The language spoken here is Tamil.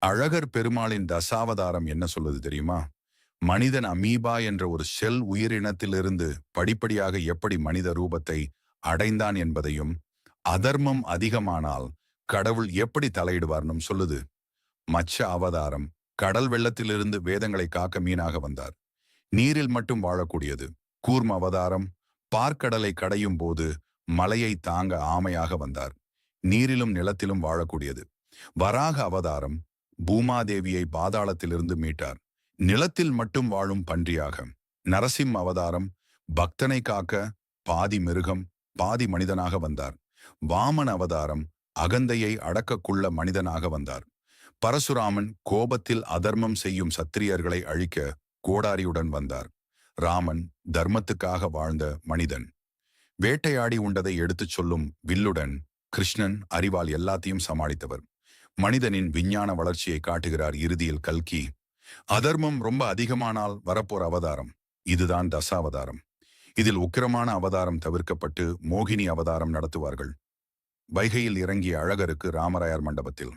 அழகர் பெருமாளின் தசாவதாரம் என்ன சொல்லுது தெரியுமா? மனிதன் அமீபா என்ற ஒரு செல் உயிரினத்திலிருந்து படிப்படியாக எப்படி மனித ரூபத்தை அடைந்தான் என்பதையும், அதர்மம் அதிகமானால் கடவுள் எப்படி தலையிடுவார்னும் சொல்லுது. மச்ச அவதாரம் கடல் வெள்ளத்திலிருந்து வேதங்களை காக்க மீனாக வந்தார். நீரில் மட்டும் வாழக்கூடியது. கூர்ம அவதாரம் பார்க்கடலை கடையும் போது மலையை தாங்க ஆமையாக வந்தார். நீரிலும் நிலத்திலும் வாழக்கூடியது. வராக அவதாரம் பூமாதேவியை பாதாளத்திலிருந்து மீட்டார். நிலத்தில் மட்டும் வாழும் பன்றியாக. நரசிம்ம அவதாரம் பக்தனை காக்க பாதி மிருகம் பாதி மனிதனாக வந்தார். வாமன அவதாரம் அகந்தையை அடக்கக்குள்ள மனிதனாக வந்தார். பரசுராமன் கோபத்தில் அதர்மம் செய்யும் சத்திரியர்களை அழிக்க கோடாரியுடன் வந்தார். ராமன் தர்மத்துக்காக வாழ்ந்த மனிதன். வேட்டையாடி உண்டதை எடுத்துச் சொல்லும் வில்லுடன் கிருஷ்ணன் அறிவால் எல்லாத்தையும் சமாளித்தவர். மனிதனின் விஞ்ஞான வளர்ச்சியை காட்டுகிறார் இறுதியில் கல்கி. அதர்மம் ரொம்ப அதிகமானால் வரப்போர் அவதாரம் இதுதான் தசாவதாரம். இதில் உக்கிரமான அவதாரம் தவிர்க்கப்பட்டு மோகினி அவதாரம் நடத்துவார்கள். வைகையில் இறங்கிய அழகருக்கு ராமராயர் மண்டபத்தில்